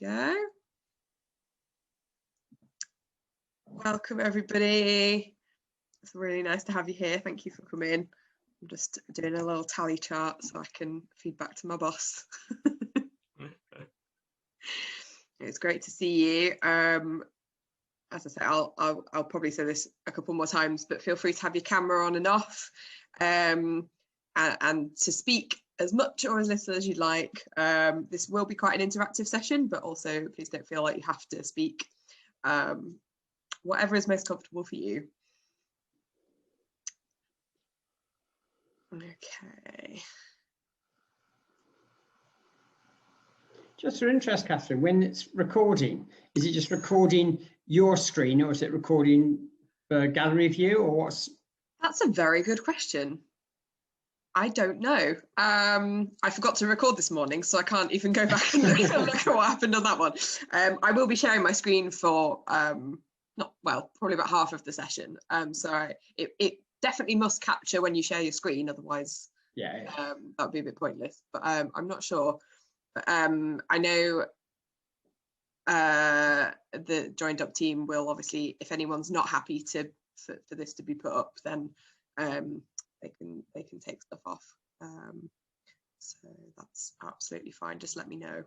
go. Welcome everybody. It's really nice to have you here. Thank you for coming. I'm just doing a little tally chart so I can feed back to my boss. It's great to see you. As I say, I'll probably say this a couple more times, but feel free to have your camera on and off, and to speak as much or as little as you'd like. This will be quite an interactive session, but also please don't feel like you have to speak. Whatever is most comfortable for you. Okay. Just for interest, Catherine, when it's recording, is it just recording your screen or is it recording the gallery view, or what's? That's a very good question. I don't know. I forgot to record this morning, so I can't even go back and look at what happened on that one. I will be sharing my screen for probably about half of the session. So it definitely must capture when you share your screen, otherwise that would be a bit pointless. But I'm not sure. But I know the Joined Up team will obviously, if anyone's not happy for this to be put up, then they can take stuff off. So that's absolutely fine. Just let me know.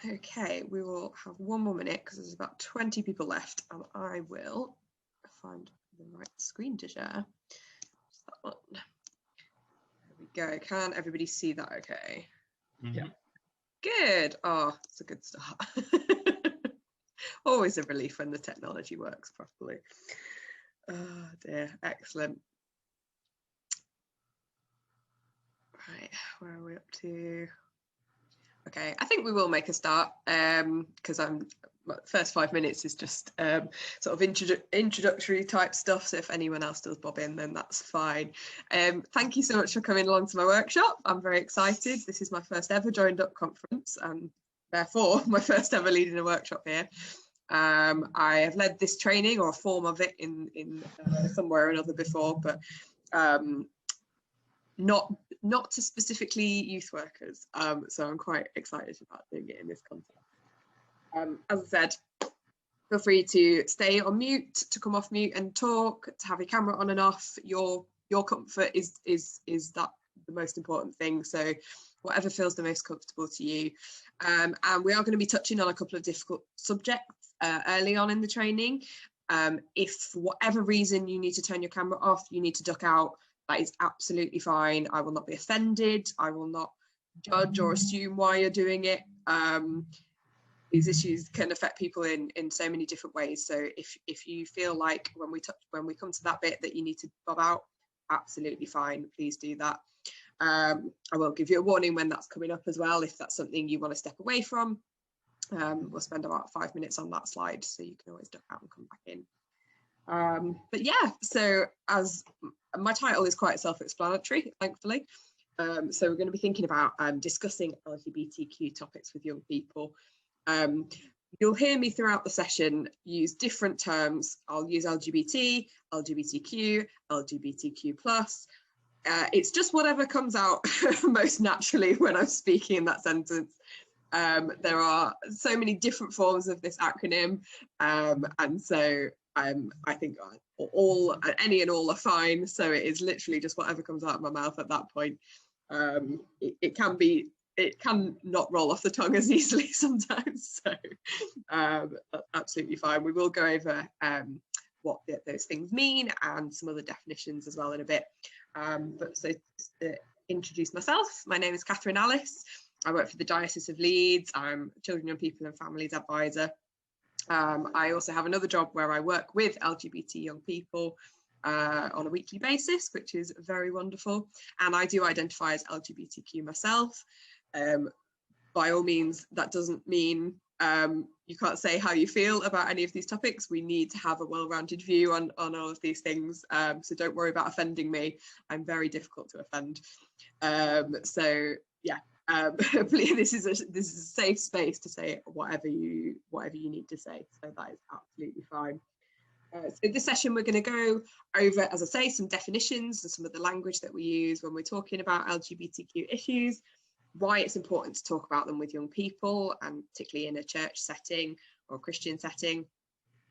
Okay, we will have one more minute because there's about 20 people left, and I will find the right screen to share. Just that one. There we go. Can everybody see that okay? Yeah. Good. Oh, it's a good start. Always a relief when the technology works properly. Oh dear, excellent. Right, where are we up to? Okay, I think we will make a start because first 5 minutes is just sort of introductory type stuff. So if anyone else does bob in, then that's fine. Thank you so much for coming along to my workshop. I'm very excited. This is my first ever Joined Up conference and therefore my first ever leading a workshop here. I have led this training or a form of it in somewhere or another before, but not to specifically youth workers, so I'm quite excited about doing it in this context. As I said, feel free to stay on mute, to come off mute and talk, to have your camera on and off. Your comfort is that the most important thing, so whatever feels the most comfortable to you. And we are going to be touching on a couple of difficult subjects early on in the training. If for whatever reason you need to turn your camera off, you need to duck out, that is absolutely fine. I will not be offended. I will not judge or assume why you're doing it. These issues can affect people in so many different ways. So if you feel like when we come to that bit that you need to bob out, absolutely fine. Please do that. I will give you a warning when that's coming up as well, if that's something you want to step away from. We'll spend about 5 minutes on that slide, so you can always duck out and come back in. But yeah, so as my title is quite self-explanatory, thankfully. So we're going to be thinking about discussing LGBTQ topics with young people. You'll hear me throughout the session use different terms. I'll use LGBT, LGBTQ, LGBTQ+. It's just whatever comes out most naturally when I'm speaking in that sentence. There are so many different forms of this acronym, and so I think any and all are fine. So it is literally just whatever comes out of my mouth at that point. It can not roll off the tongue as easily sometimes. So that's absolutely fine. We will go over what those things mean and some other definitions as well in a bit. But so to introduce myself, my name is Katherine-Alice. I work for the Diocese of Leeds. I'm a Children, Young People and Families Advisor. I also have another job where I work with LGBT young people on a weekly basis, which is very wonderful. And I do identify as LGBTQ myself. By all means, that doesn't mean you can't say how you feel about any of these topics. We need to have a well-rounded view on all of these things. So don't worry about offending me. I'm very difficult to offend. So yeah. This is a safe space to say whatever you need to say, so that is absolutely fine. So this session we're going to go over, as I say, some definitions and some of the language that we use when we're talking about LGBTQ issues, why it's important to talk about them with young people, and particularly in a church setting or a Christian setting.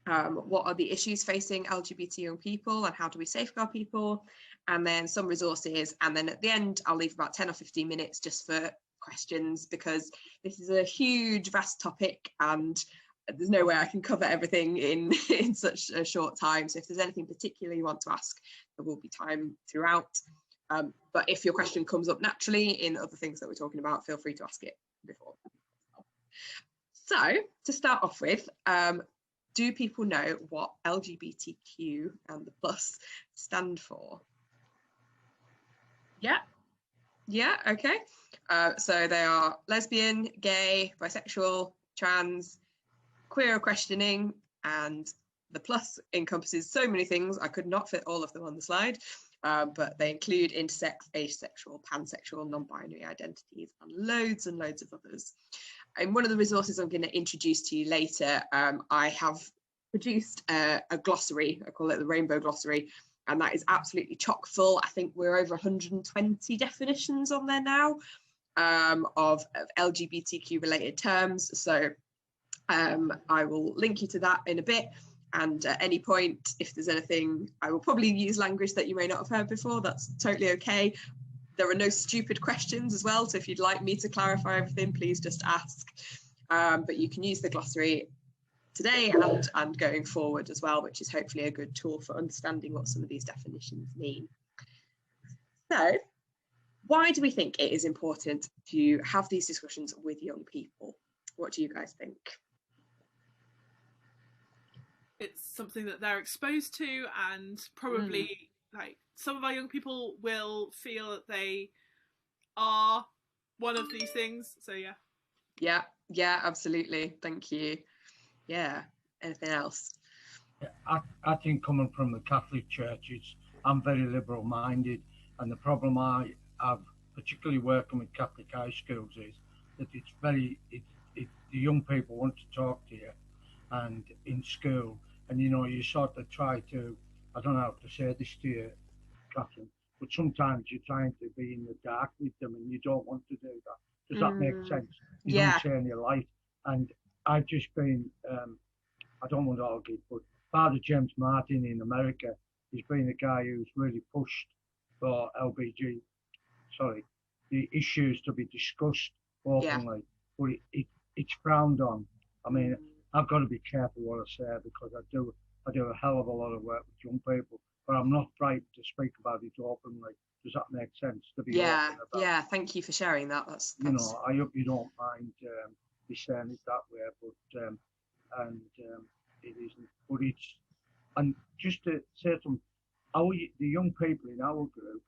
What are the issues facing LGBT young people and how do we safeguard people, and then some resources, and then at the end I'll leave about 10 or 15 minutes just for questions, because this is a huge vast topic and there's no way I can cover everything in such a short time. So if there's anything particular you want to ask, there will be time throughout. But if your question comes up naturally in other things that we're talking about, feel free to ask it before. So to start off with, do people know what LGBTQ and the plus stand for? Yeah, okay. So they are lesbian, gay, bisexual, trans, queer or questioning, and the plus encompasses so many things. I could not fit all of them on the slide, but they include intersex, asexual, pansexual, non-binary identities, and loads of others. And one of the resources I'm going to introduce to you later, I have produced a glossary. I call it the Rainbow Glossary, and that is absolutely chock full. I think we're over 120 definitions on there now of LGBTQ related terms. So I will link you to that in a bit, and at any point, if there's anything, I will probably use language that you may not have heard before. That's totally okay. There are no stupid questions as well, so if you'd like me to clarify everything, please just ask. But you can use the glossary today and going forward as well, which is hopefully a good tool for understanding what some of these definitions mean. So why do we think it is important to have these discussions with young people? What do you guys think? It's something that they're exposed to, and probably like some of our young people will feel that they are one of these things. So yeah, absolutely. Thank you. Yeah, anything else? I think coming from the Catholic Church, I'm very liberal minded, and the problem I have, particularly working with Catholic high schools, is that the young people want to talk to you and in school, and you sort of try to, I don't know how to say this to you, Catherine, but sometimes you're trying to be in the dark with them and you don't want to do that. Does that make sense? You don't share any light. And I've just been, I don't want to argue, but Father James Martin in America has been a guy who's really pushed for the issues to be discussed openly, but it's frowned on. I mean, I've got to be careful what I say, because I do a hell of a lot of work with young people, but I'm not frightened to speak about it openly. Does that make sense? To be open about Thank you for sharing that. That's... I hope you don't mind me saying it that way, but it isn't. But it's, and just to say something, the young people in our group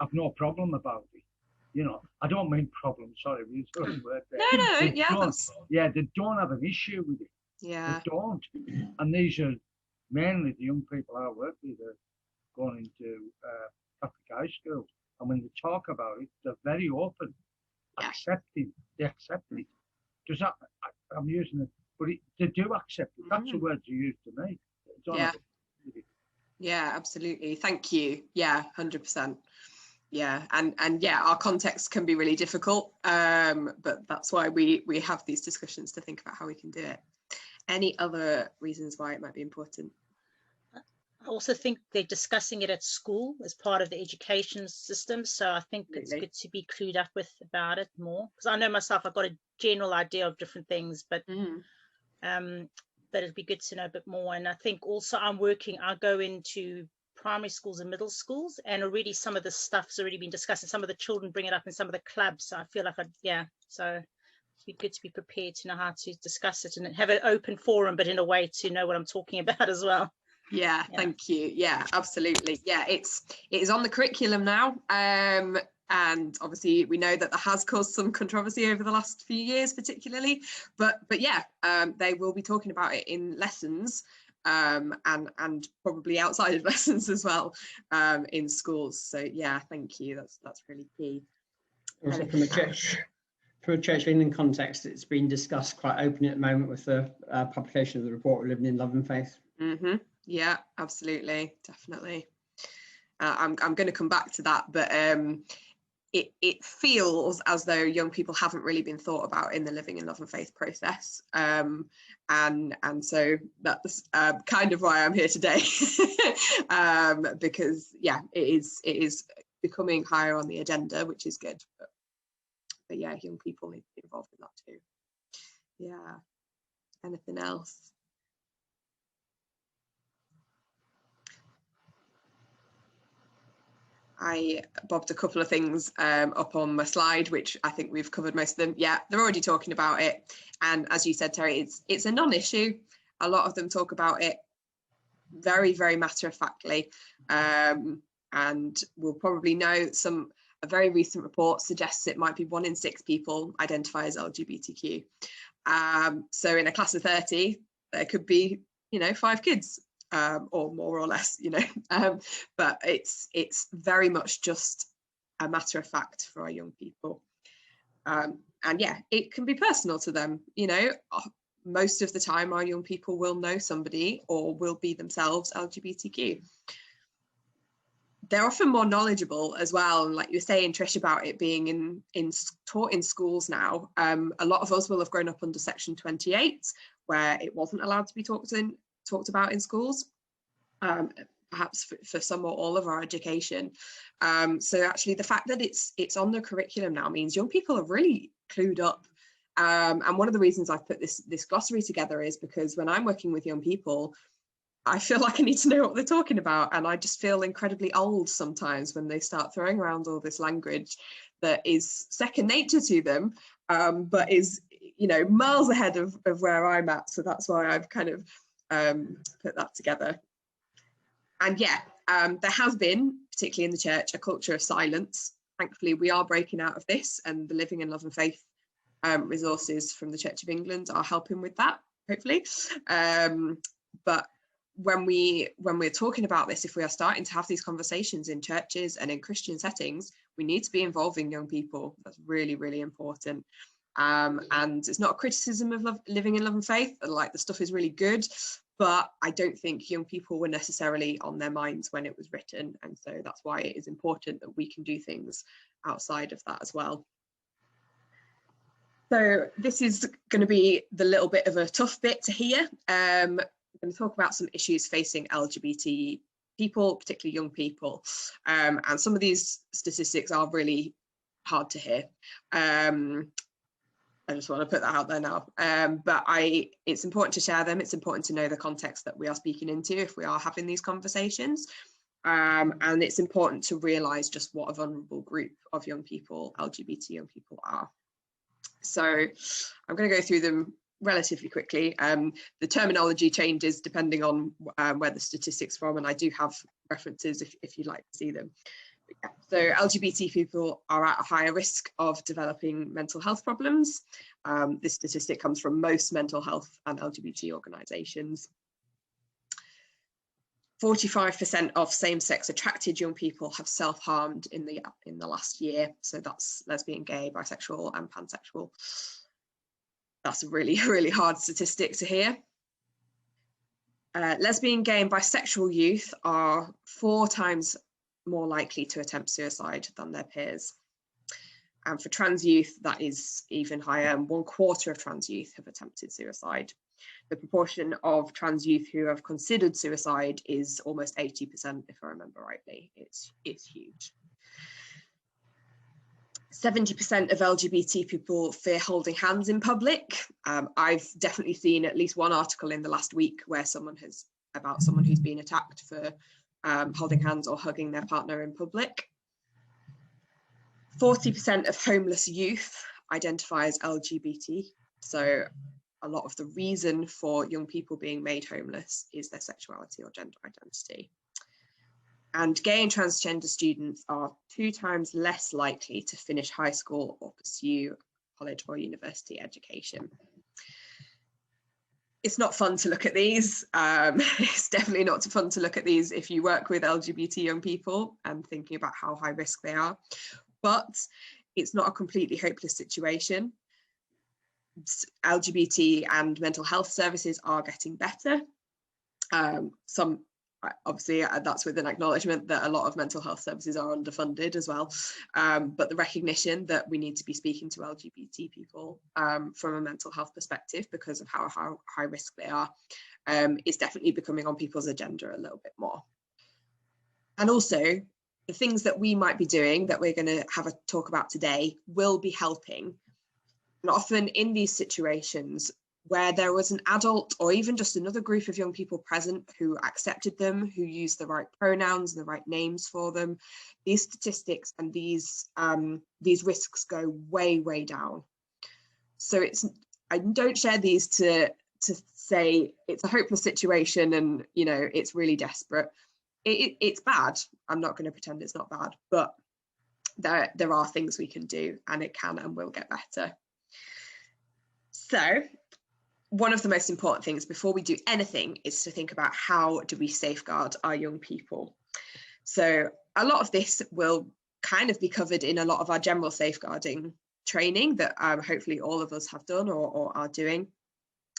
have no problem about it. I don't mean problem, sorry, we used the word there. They don't have an issue with it. They don't. And these are mainly the young people I work with are going into Catholic high schools. And when they talk about it, they're very open, accepting. They accept it. Does that, I'm using it, but they do accept it. That's the word you use to me. Yeah, absolutely. Thank you. Yeah, 100%. Yeah, and our context can be really difficult, but that's why we have these discussions to think about how we can do it. Any other reasons why it might be important? I also think they're discussing it at school as part of the education system, so I think it's good to be clued up about it more, because I know myself, I've got a general idea of different things, but it'd be good to know a bit more. And I think also I go into primary schools and middle schools, and already some of the stuff's already been discussed, and some of the children bring it up in some of the clubs, so I feel like so it'd be good to be prepared to know how to discuss it and have an open forum, but in a way to know what I'm talking about as well. Thank you. Yeah, absolutely. Yeah, it is on the curriculum now, and obviously we know that that has caused some controversy over the last few years particularly, but they will be talking about it in lessons, and probably outside of lessons as well, in schools. So yeah, thank you, that's really key. Also from a church living context, it's been discussed quite openly at the moment with the publication of the report Living in Love and Faith. Yeah, absolutely, definitely. I'm going to come back to that, but it feels as though young people haven't really been thought about in the Living in Love and Faith process, and so that's kind of why I'm here today, because yeah, it is becoming higher on the agenda, which is good, but yeah, young people need to be involved in that too. Yeah. Anything else? I bobbed a couple of things up on my slide, which I think we've covered most of them. Yeah, they're already talking about it. And as you said, Terry, it's a non-issue. A lot of them talk about it very, very matter-of-factly. And we'll probably know a very recent report suggests it might be 1 in 6 people identify as LGBTQ. So in a class of 30, there could be, 5 kids. Or more or less, but it's very much just a matter of fact for our young people. And yeah, it can be personal to them, most of the time our young people will know somebody or will be themselves LGBTQ. They're often more knowledgeable as well, and like you were saying, Trish, about it being taught in schools now. A lot of us will have grown up under Section 28, where it wasn't allowed to be talked about in schools, perhaps for some or all of our education. So actually the fact that it's on the curriculum now means young people are really clued up. And one of the reasons I've put this glossary together is because when I'm working with young people, I feel like I need to know what they're talking about, and I just feel incredibly old sometimes when they start throwing around all this language that is second nature to them, but is miles ahead of where I'm at. So that's why I've kind of put that together. And yeah, there has been, particularly in the church, a culture of silence. Thankfully, we are breaking out of this, and the Living in Love and Faith resources from the Church of England are helping with that, hopefully. But when we're talking about this, if we are starting to have these conversations in churches and in Christian settings, we need to be involving young people. That's really, really important. And it's not a criticism of Living in Love and Faith. Like, the stuff is really good, but I don't think young people were necessarily on their minds when it was written. And so that's why it is important that we can do things outside of that as well. So this is going to be the little bit of a tough bit to hear. We're going to talk about some issues facing LGBT people, particularly young people. And some of these statistics are really hard to hear. I just want to put that out there now. But it's important to share them. It's important to know the context that we are speaking into if we are having these conversations. And it's important to realise just what a vulnerable group of young people, LGBT young people, are. So I'm going to go through them relatively quickly. The terminology changes depending on where the statistics from, and I do have references if you'd like to see them. Yeah. So LGBT people are at a higher risk of developing mental health problems. This statistic comes from most mental health and LGBT organisations. 45% of same-sex attracted young people have self-harmed in the last year. So that's lesbian, gay, bisexual and pansexual. That's a really, really hard statistic to hear. Lesbian, gay and bisexual youth are 4 times more likely to attempt suicide than their peers. And for trans youth, that is even higher, and 1/4 of trans youth have attempted suicide. The proportion of trans youth who have considered suicide is almost 80%, if I remember rightly. It's huge. 70% of LGBT people fear holding hands in public. I've definitely seen at least one article in the last week where about someone who's been attacked for holding hands or hugging their partner in public. 40% of homeless youth identify as LGBT. So a lot of the reason for young people being made homeless is their sexuality or gender identity. And gay and transgender students are 2 times less likely to finish high school or pursue college or university education. It's not fun to look at these. It's definitely not fun to look at these if you work with LGBT young people and thinking about how high risk they are. But it's not a completely hopeless situation. LGBT and mental health services are getting better. Some, obviously, that's with an acknowledgement that a lot of mental health services are underfunded as well, but the recognition that we need to be speaking to LGBT people from a mental health perspective because of how high risk they are is definitely becoming on people's agenda a little bit more. And also, the things that we might be doing that we're going to have a talk about today will be helping. And often in these situations where there was an adult or even just another group of young people present who accepted them, who used the right pronouns and the right names for them, these statistics and these risks go way, way down. So I don't share these to say it's a hopeless situation and, you know, it's really desperate. It's bad. I'm not going to pretend it's not bad, but there are things we can do, and it can and will get better. So one of the most important things before we do anything is to think about how do we safeguard our young people. So a lot of this will kind of be covered in a lot of our general safeguarding training that hopefully all of us have done or are doing.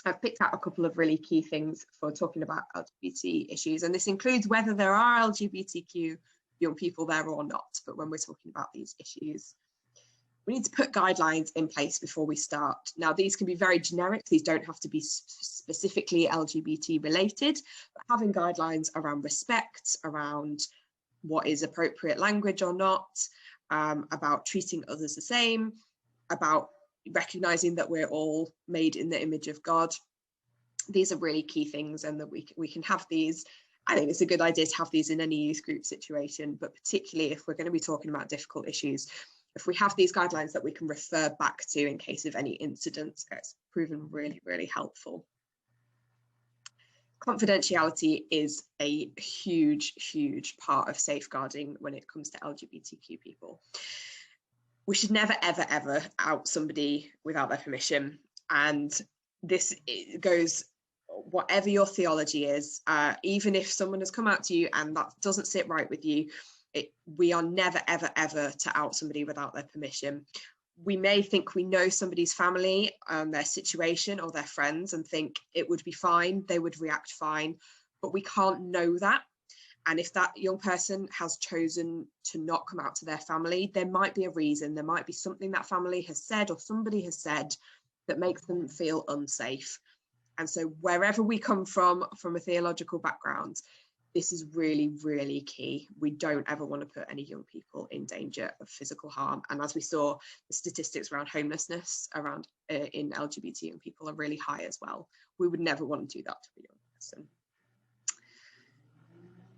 I've picked out a couple of really key things for talking about LGBT issues, and this includes whether there are LGBTQ young people there or not. But when we're talking about these issues, we need to put guidelines in place before we start. Now, these can be very generic. These don't have to be specifically LGBT related, but having guidelines around respect, around what is appropriate language or not, about treating others the same, about recognizing that we're all made in the image of God. These are really key things, and that we can have these. I think it's a good idea to have these in any youth group situation, but particularly if we're going to be talking about difficult issues, if we have these guidelines that we can refer back to in case of any incidents, it's proven really, really helpful. Confidentiality is a huge, huge part of safeguarding when it comes to LGBTQ people. We should never, ever, ever out somebody without their permission. And this goes, whatever your theology is, even if someone has come out to you and that doesn't sit right with you, we are never, ever, ever to out somebody without their permission. We may think we know somebody's family, their situation or their friends, and think it would be fine, they would react fine, but we can't know that. And if that young person has chosen to not come out to their family, there might be a reason, there might be something that family has said or somebody has said that makes them feel unsafe. And so wherever we come from a theological background, this is really, really key. We don't ever want to put any young people in danger of physical harm. And as we saw, the statistics around homelessness around in LGBT young people are really high as well. We would never want to do that to a young person.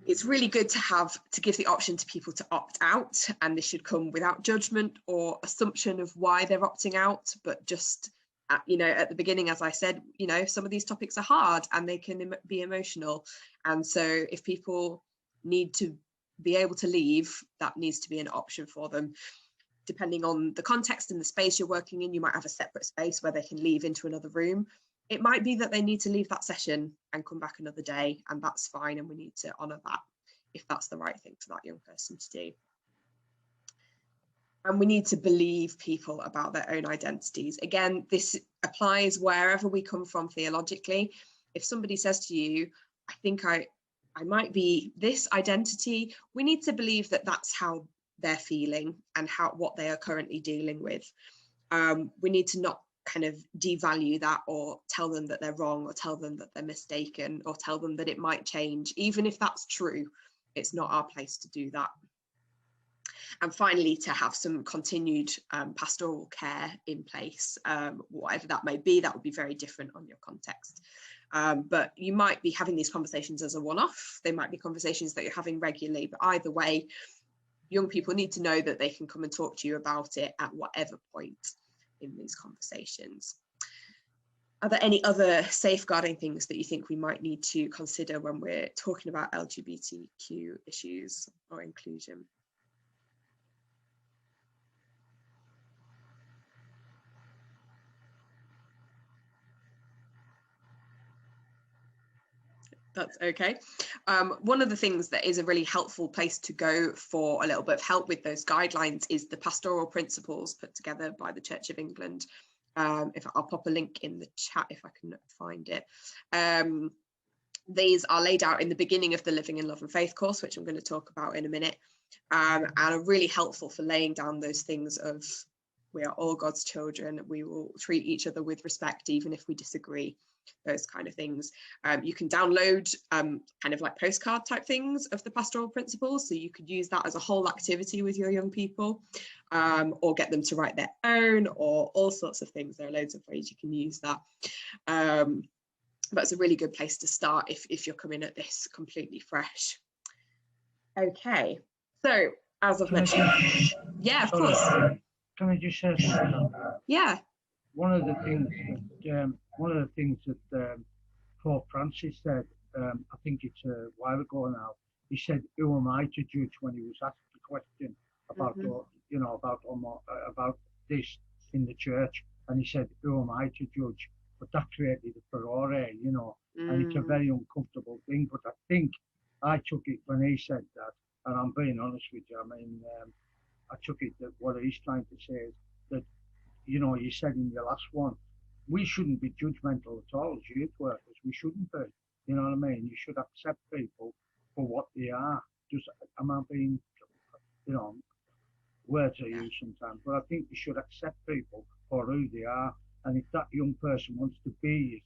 It's really good to give the option to people to opt out, and this should come without judgment or assumption of why they're opting out, but just at the beginning, as I said, some of these topics are hard and they can be emotional, and so if people need to be able to leave, that needs to be an option for them. Depending on the context and the space you're working in, you might have a separate space where they can leave into another room. It might be that they need to leave that session and come back another day, and that's fine, and we need to honour that if that's the right thing for that young person to do. And we need to believe people about their own identities. Again, this applies wherever we come from theologically. If somebody says to you, I think I might be this identity, we need to believe that that's how they're feeling and what they are currently dealing with. We need to not kind of devalue that or tell them that they're wrong or tell them that they're mistaken or tell them that it might change. Even if that's true, it's not our place to do that. And finally, to have some continued pastoral care in place, whatever that may be. That would be very different on your context. But you might be having these conversations as a one-off. They might be conversations that you're having regularly, but either way, young people need to know that they can come and talk to you about it at whatever point in these conversations. Are there any other safeguarding things that you think we might need to consider when we're talking about LGBTQ issues or inclusion? That's okay. One of the things that is a really helpful place to go for a little bit of help with those guidelines is the pastoral principles put together by the Church of England. If I'll pop a link in the chat if I can find it. These are laid out in the beginning of the Living in Love and Faith course, which I'm going to talk about in a minute, and are really helpful for laying down those things of we are all God's children, we will treat each other with respect even if we disagree, those kind of things. You can download kind of like postcard type things of the pastoral principles, so you could use that as a whole activity with your young people, or get them to write their own, or all sorts of things. There are loads of ways you can use that. But it's a really good place to start if you're coming at this completely fresh. Okay, so as I've mentioned, yeah, of course. Can I just say something? Yeah. One of the things that Pope Francis said, I think it's a while ago now. He said, "Who am I to judge?" when he was asked the question about, you know, about this in the church, and he said, "Who am I to judge?" But that created a furore, you know, and it's a very uncomfortable thing. But I think I took it when he said that, and I'm being honest with you. I mean, I took it that what he's trying to say is that, you know, you said in your last one, we shouldn't be judgmental at all as youth workers. We shouldn't be. You know what I mean? You should accept people for what they are. Just, am I being, you know, words I use sometimes, but I think you should accept people for who they are. And if that young person wants to be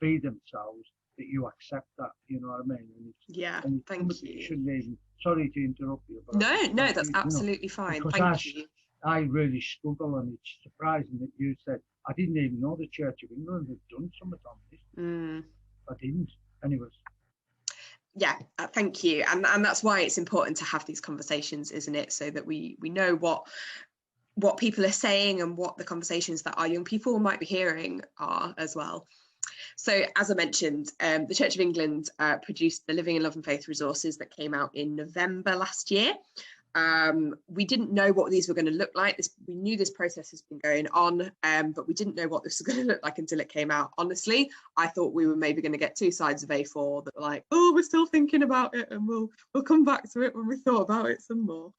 themselves, that you accept that. You know what I mean? And Yeah, thank you. Shouldn't even, sorry to interrupt you. But No, that's absolutely fine. Thank you. I really struggle, and it's surprising that you said, I didn't even know the Church of England had done something on this. I didn't. Anyways. Yeah, thank you. And that's why it's important to have these conversations, isn't it? So that we know what people are saying and what the conversations that our young people might be hearing are as well. So as I mentioned, the Church of England produced the Living in Love and Faith resources that came out in November last year. We didn't know what these were going to look like. We knew this process has been going on, but we didn't know what this was going to look like until it came out. Honestly, I thought we were maybe going to get 2 sides of A4 that were like, oh, we're still thinking about it, and we'll come back to it when we thought about it some more.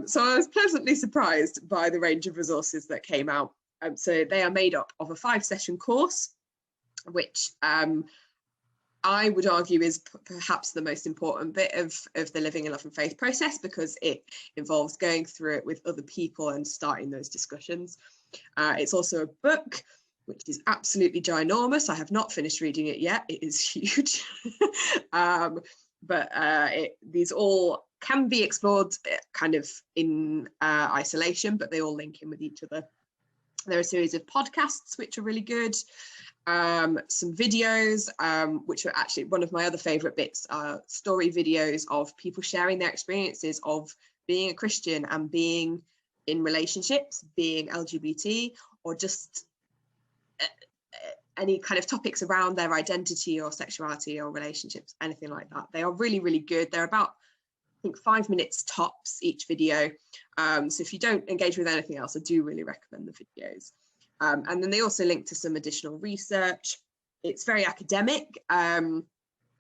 So I was pleasantly surprised by the range of resources that came out. So they are made up of a 5-session course, which I would argue is perhaps the most important bit of the Living in Love and Faith process, because it involves going through it with other people and starting those discussions. It's also a book, which is absolutely ginormous. I have not finished reading it yet. It is huge. But these all can be explored kind of in isolation, but they all link in with each other. There are a series of podcasts which are really good. Some videos, which are actually one of my other favourite bits, are story videos of people sharing their experiences of being a Christian and being in relationships, being LGBT, or just any kind of topics around their identity or sexuality or relationships, anything like that. They are really, really good. They're about, I think, 5 minutes tops each video. So if you don't engage with anything else, I do really recommend the videos. And then they also link to some additional research. It's very academic,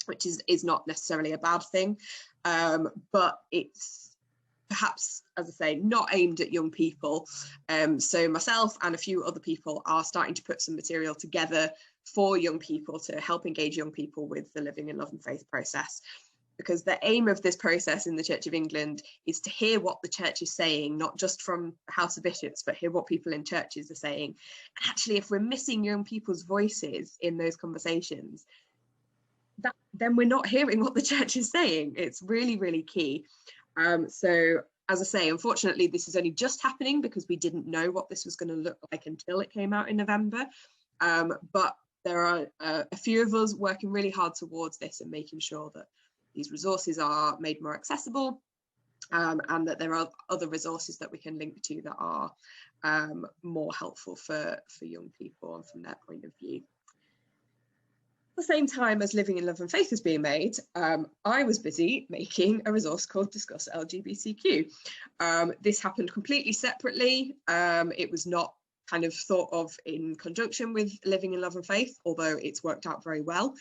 which is not necessarily a bad thing, but it's perhaps, as I say, not aimed at young people. So myself and a few other people are starting to put some material together for young people to help engage young people with the Living in Love and Faith process. Because the aim of this process in the Church of England is to hear what the church is saying, not just from the House of Bishops, but hear what people in churches are saying. And actually, if we're missing young people's voices in those conversations, then we're not hearing what the church is saying. It's really, really key. So, as I say, unfortunately, this is only just happening because we didn't know what this was going to look like until it came out in November. But there are a few of us working really hard towards this and making sure that these resources are made more accessible, and that there are other resources that we can link to that are more helpful for young people and from their point of view. At the same time as Living in Love and Faith was being made, I was busy making a resource called Discuss LGBTQ. This happened completely separately. It was not kind of thought of in conjunction with Living in Love and Faith, although it's worked out very well.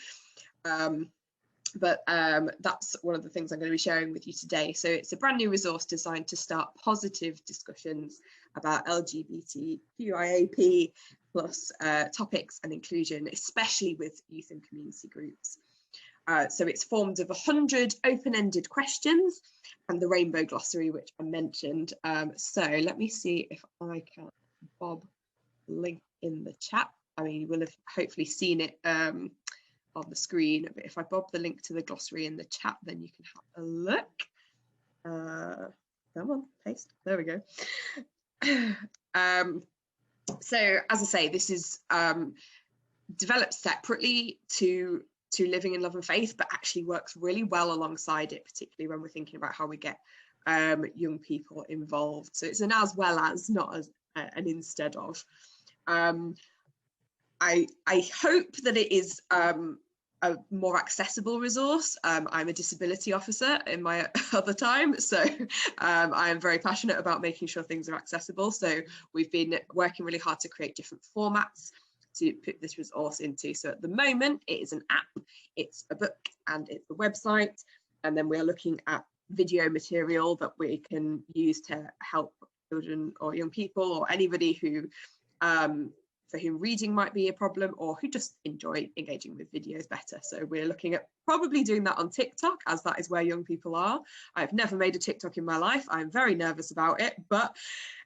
But that's one of the things I'm going to be sharing with you today. So it's a brand new resource designed to start positive discussions about LGBTQIAP+ topics and inclusion, especially with youth and community groups. So it's formed of 100 open-ended questions and the rainbow glossary, which I mentioned. So let me see if I can bob link in the chat. I mean, you will have hopefully seen it on the screen, but if I bob the link to the glossary in the chat, then you can have a look. Come on, paste. There we go. So as I say, this is developed separately to living in love and faith, but actually works really well alongside it, particularly when we're thinking about how we get young people involved. So it's an as well as, not as an instead of. I hope that it is a more accessible resource. I'm a disability officer in my other time, so I am very passionate about making sure things are accessible. So we've been working really hard to create different formats to put this resource into. So at the moment, it is an app, it's a book, and it's a website. And then we're looking at video material that we can use to help children or young people or anybody who for whom reading might be a problem or who just enjoy engaging with videos better. So we're looking at probably doing that on TikTok, as that is where young people are. I've never made a TikTok in my life. I'm very nervous about it, but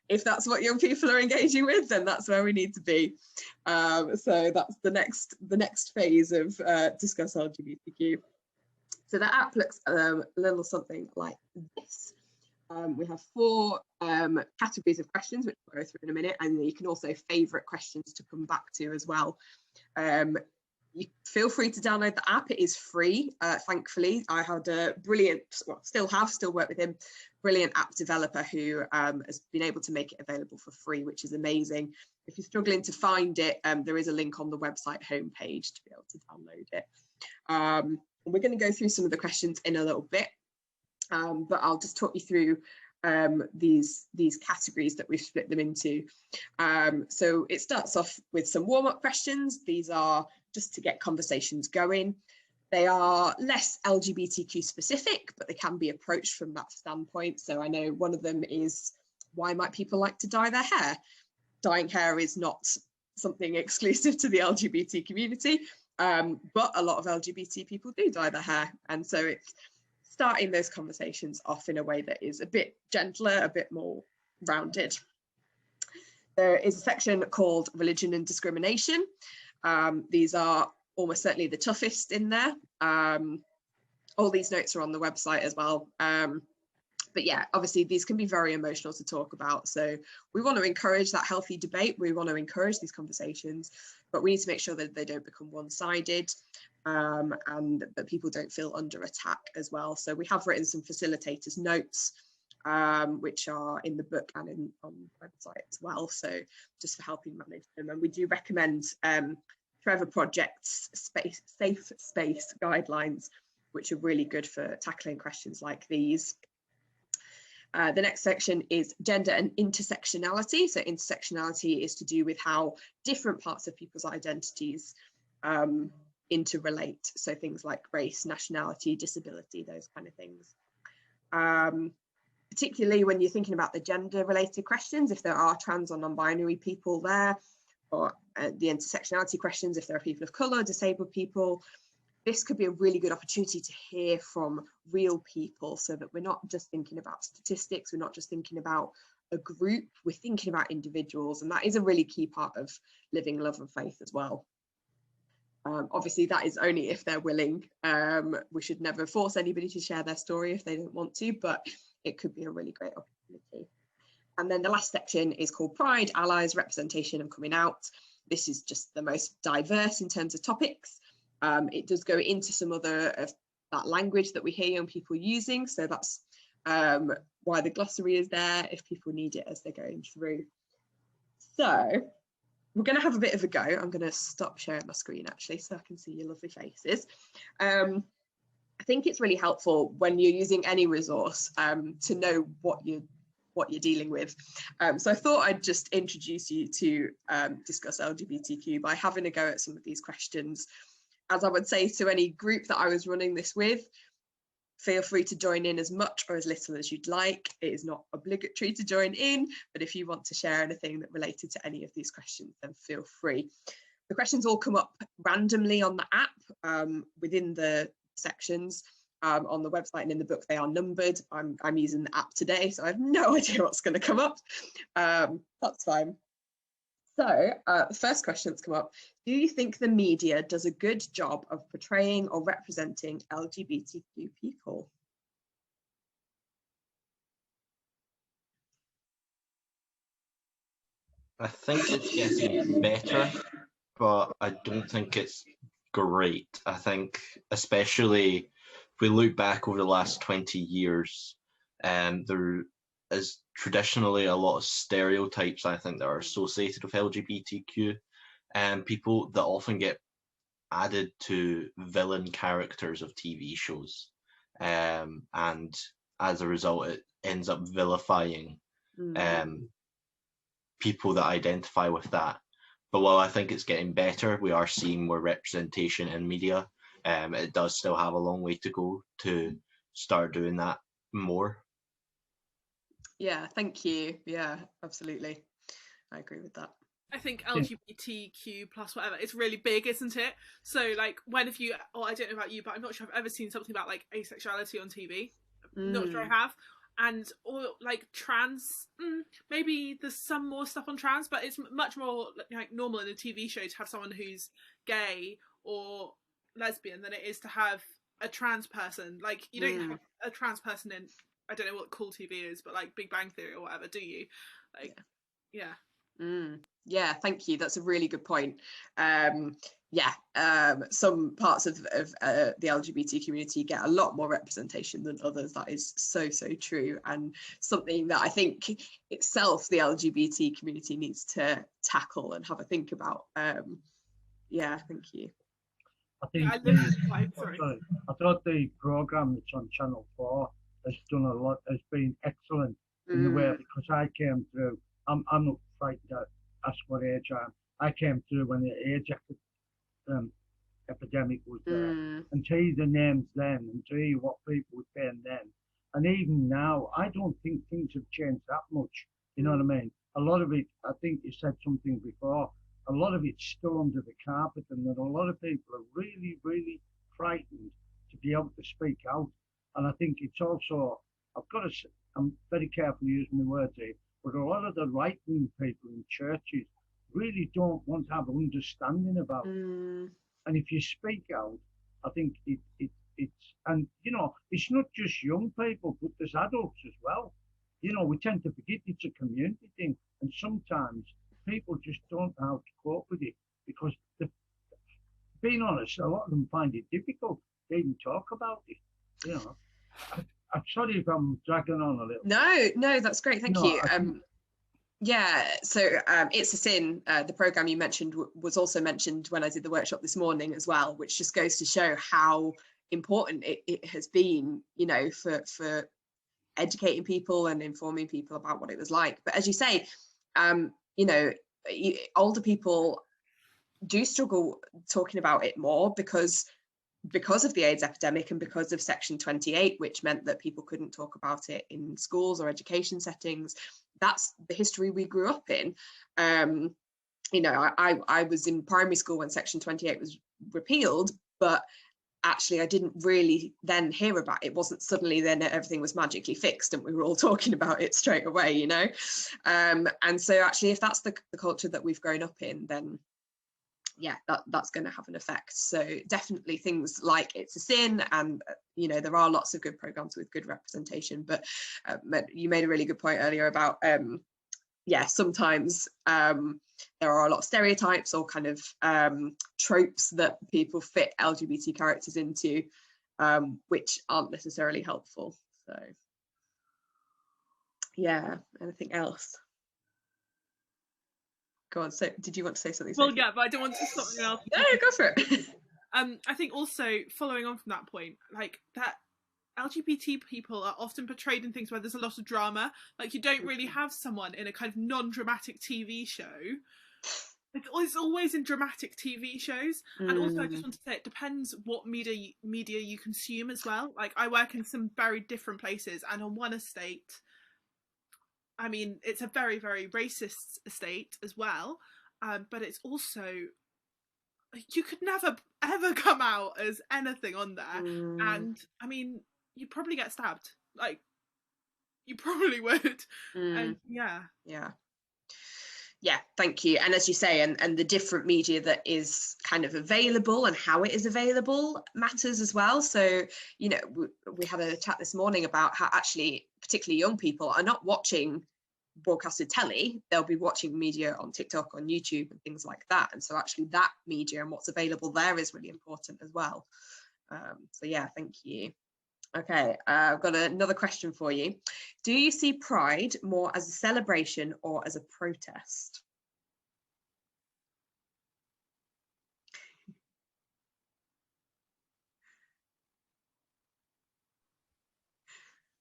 if that's what young people are engaging with, then that's where we need to be. So that's the next phase of Discuss LGBTQ. So the app looks a little something like this. We have 4 categories of questions, which we'll go through in a minute, and you can also favourite questions to come back to as well. You feel free to download the app. It is free, thankfully. I had a brilliant, well, still work with him, brilliant app developer who has been able to make it available for free, which is amazing. If you're struggling to find it, there is a link on the website homepage to be able to download it. We're going to go through some of the questions in a little bit. But I'll just talk you through these categories that we've split them into. So it starts off with some warm-up questions. These are just to get conversations going. They are less LGBTQ specific, but they can be approached from that standpoint. So I know one of them is, why might people like to dye their hair? Dyeing hair is not something exclusive to the LGBT community, but a lot of LGBT people do dye their hair. And so it's starting those conversations off in a way that is a bit gentler, a bit more rounded. There is a section called Religion and Discrimination. These are almost certainly the toughest in there. All these notes are on the website as well. But yeah, obviously these can be very emotional to talk about. So we want to encourage that healthy debate. We want to encourage these conversations, but we need to make sure that they don't become one-sided. And that people don't feel under attack as well. So we have written some facilitators notes, which are in the book and on the website as well. So just for helping manage them. And we do recommend Trevor Project's safe space guidelines, which are really good for tackling questions like these. The next section is gender and intersectionality. So intersectionality is to do with how different parts of people's identities interrelate, so things like race, nationality, disability, those kind of things. Particularly when you're thinking about the gender related questions, if there are trans or non-binary people there, or the intersectionality questions, if there are people of colour, disabled people, this could be a really good opportunity to hear from real people, so that we're not just thinking about statistics, we're not just thinking about a group, we're thinking about individuals, and that is a really key part of living love and faith as well. Obviously that is only if they're willing. We should never force anybody to share their story if they don't want to, but it could be a really great opportunity. And then the last section is called Pride, Allies, Representation and Coming Out. This is just the most diverse in terms of topics. It does go into some other of that language that we hear young people using, so that's why the glossary is there if people need it as they're going through. So we're going to have a bit of a go. I'm going to stop sharing my screen actually so I can see your lovely faces. I think it's really helpful when you're using any resource to know what you're dealing with. So I thought I'd just introduce you to Discuss LGBTQ by having a go at some of these questions. As I would say to any group that I was running this with, feel free to join in as much or as little as you'd like. It is not obligatory to join in, but if you want to share anything that related to any of these questions, then feel free. The questions all come up randomly on the app within the sections on the website, and in the book they are numbered. I'm using the app today, so I have no idea what's going to come up. That's fine. So the first question that's come up: do you think the media does a good job of portraying or representing LGBTQ people? I think it's getting better, but I don't think it's great. I think, especially if we look back over the last 20 years, there is traditionally a lot of stereotypes, I think, that are associated with LGBTQ people that often get added to villain characters of TV shows. And as a result, it ends up vilifying people that identify with that. But while I think it's getting better, we are seeing more representation in media. It does still have a long way to go to start doing that more. Yeah, thank you. Yeah, absolutely. I agree with that. I think LGBTQ plus whatever, it's really big, isn't it? So like, when have you, or I don't know about you, but I'm not sure I've ever seen something about like asexuality on TV. Not sure I have. And or like trans, maybe there's some more stuff on trans, but it's much more like normal in a TV show to have someone who's gay or lesbian than it is to have a trans person. Like, you don't have a trans person in, I don't know what cool TV is, but like Big Bang Theory or whatever, do you? Like, yeah. Yeah, thank you. That's a really good point. Some parts of the LGBT community get a lot more representation than others. That is so true, and something that I think itself the LGBT community needs to tackle and have a think about. Yeah, thank you. I think I thought the programme that's on Channel 4 has done a lot, has been excellent in the way, because I came through, I'm not frightened to ask what age I am. I came through when the AIDS epidemic was there, and to hear the names then, and to hear what people were saying then, and even now, I don't think things have changed that much. You know what I mean? A lot of it, I think you said something before, a lot of it's still under the carpet, and that a lot of people are really frightened to be able to speak out. And I think it's also, I'm very careful using the words here, but a lot of the right-wing people in churches really don't want to have understanding about it. And if you speak out, I think it's, and you know, it's not just young people, but there's adults as well. You know, we tend to forget it's a community thing, and sometimes people just don't know how to cope with it, because being honest, a lot of them find it difficult to even talk about it. You know, I'm sorry if I'm dragging on a little. No, that's great. Thank you. Yeah, so It's a Sin, the programme you mentioned, was also mentioned when I did the workshop this morning as well, which just goes to show how important it has been, you know, for educating people and informing people about what it was like. But as you say, you know, older people do struggle talking about it more because of the AIDS epidemic and because of Section 28, which meant that people couldn't talk about it in schools or education settings. That's the history we grew up in. You know, I was in primary school when Section 28 was repealed, but actually I didn't really then hear about it. It wasn't suddenly then everything was magically fixed and we were all talking about it straight away, you know. And so actually, if that's the culture that we've grown up in, then yeah, that's going to have an effect. So definitely things like It's a Sin, and you know, there are lots of good programs with good representation, but you made a really good point earlier about sometimes there are a lot of stereotypes or kind of tropes that people fit LGBT characters into, which aren't necessarily helpful. So yeah, anything else? Go on. So, did you want to say something? Well, yeah, but I don't want to stop you else. No, go for it. I think also, following on from that point, like that LGBT people are often portrayed in things where there's a lot of drama. Like, you don't really have someone in a kind of non-dramatic TV show. It's always in dramatic TV shows. And also, I just want to say, it depends what media you consume as well. Like, I work in some very different places, and on one estate, I mean, it's a very, very racist estate as well, but it's also you could never ever come out as anything on there. And I mean, you'd probably get stabbed. Like, you probably would. And yeah, thank you. And as you say, and the different media that is kind of available and how it is available matters as well. So, you know, we had a chat this morning about how actually particularly young people are not watching broadcasted telly, they'll be watching media on TikTok, on YouTube and things like that. And so actually that media and what's available there is really important as well. So yeah, thank you. Okay, I've got another question for you. Do you see Pride more as a celebration or as a protest?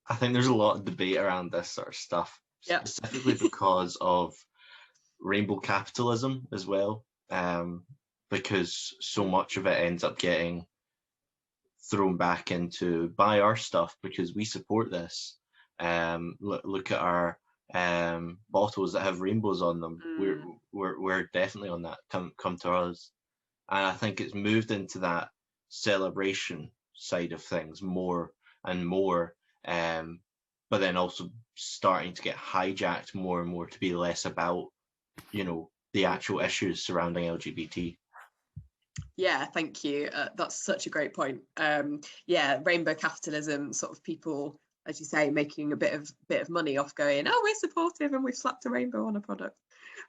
I think there's a lot of debate around this sort of stuff, specifically because of rainbow capitalism as well, because so much of it ends up getting thrown back into buy our stuff because we support this. Look at our bottles that have rainbows on them. We're definitely on that. Come to us. And I think it's moved into that celebration side of things more and more, but then also starting to get hijacked more and more to be less about, you know, the actual issues surrounding LGBT. Yeah, thank you. That's such a great point. Yeah, rainbow capitalism, sort of people, as you say, making a bit of money off going, oh, we're supportive and we've slapped a rainbow on a product.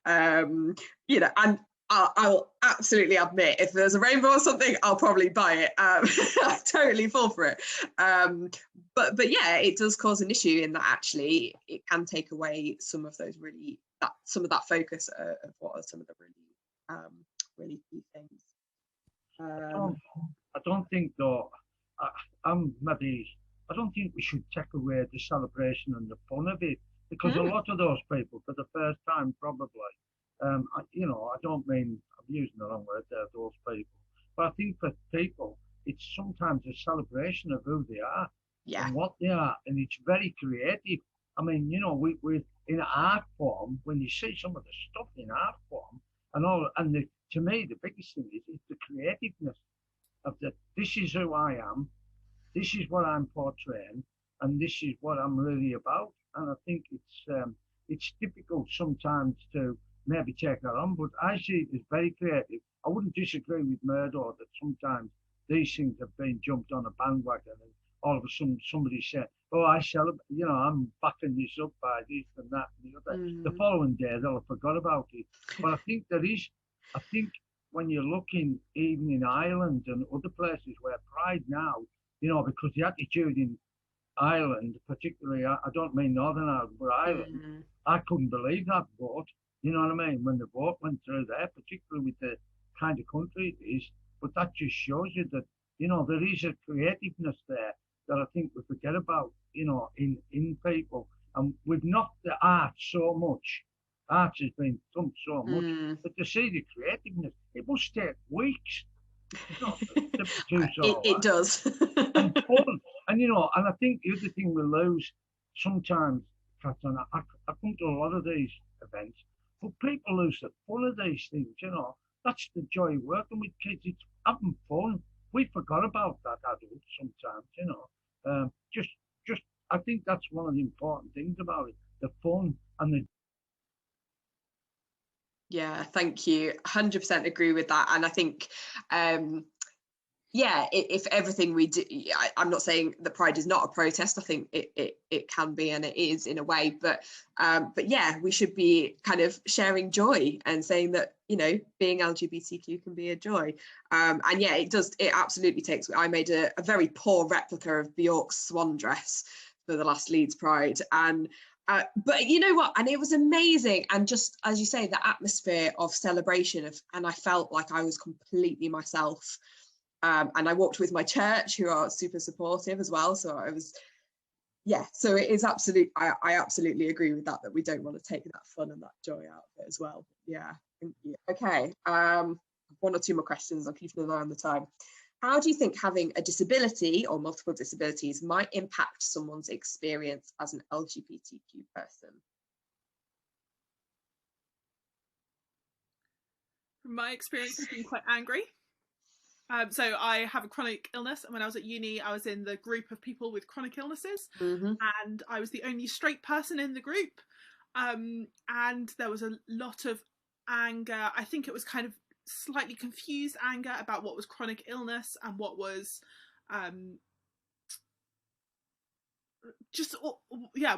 You know, and I'll absolutely admit, if there's a rainbow or something, I'll probably buy it. I totally fall for it. But yeah, it does cause an issue in that actually it can take away some of those some of that focus of what are some of the really key things. I don't think though. I don't think we should take away the celebration and the fun of it, because a lot of those people, for the first time, probably, you know, I don't mean, I'm using the wrong word there, those people, but I think for people, it's sometimes a celebration of who they are and what they are, and it's very creative. I mean, you know, we in art form, when you see some of the stuff in art form and all, and to me, the biggest thing is the creativeness of this is who I am, this is what I'm portraying, and this is what I'm really about. And I think it's difficult sometimes to maybe take that on, but I see it as very creative. I wouldn't disagree with Murdo that sometimes these things have been jumped on a bandwagon and all of a sudden somebody said, oh, I celebrate, you know, I'm backing this up by this and that and the other. The following day they'll have forgot about it. But I think I think when you're looking even in Ireland and other places where Pride now, you know, because the attitude in Ireland, particularly, I don't mean Northern Ireland, but Ireland, I couldn't believe that vote. You know what I mean? When the vote went through there, particularly with the kind of country it is, but that just shows you that, you know, there is a creativeness there that I think we forget about, you know, in people. And we've knocked the art so much. Art has been done so much, but to see the creativeness, it must take weeks. You know, to it does. And fun. And, you know, and I think the other thing we lose sometimes, Catherine, I come to a lot of these events, but people lose the fun of these things, you know. That's the joy of working with kids. It's having fun. We forgot about that adults sometimes, you know. Just I think that's one of the important things about it, the fun and the. Yeah, thank you. 100% agree with that. And I think, yeah, if everything we do, I'm not saying that Pride is not a protest. I think it can be, and it is in a way. But yeah, we should be kind of sharing joy and saying that, you know, being LGBTQ can be a joy. And yeah, it does. It absolutely takes. I made a very poor replica of Bjork's swan dress for the last Leeds Pride, and. But you know what, and it was amazing, and just as you say, the atmosphere of celebration and I felt like I was completely myself, and I walked with my church, who are super supportive as well, so I was, yeah, so it is absolute. I absolutely agree with that we don't want to take that fun and that joy out of it as well. Yeah, thank you. Okay, one or two more questions. I'll keep an eye on the time. How do you think having a disability or multiple disabilities might impact someone's experience as an LGBTQ person? My experience has been quite angry. So I have a chronic illness, and when I was at uni, I was in the group of people with chronic illnesses, and I was the only straight person in the group. And there was a lot of anger. I think it was kind of slightly confused anger about what was chronic illness and what was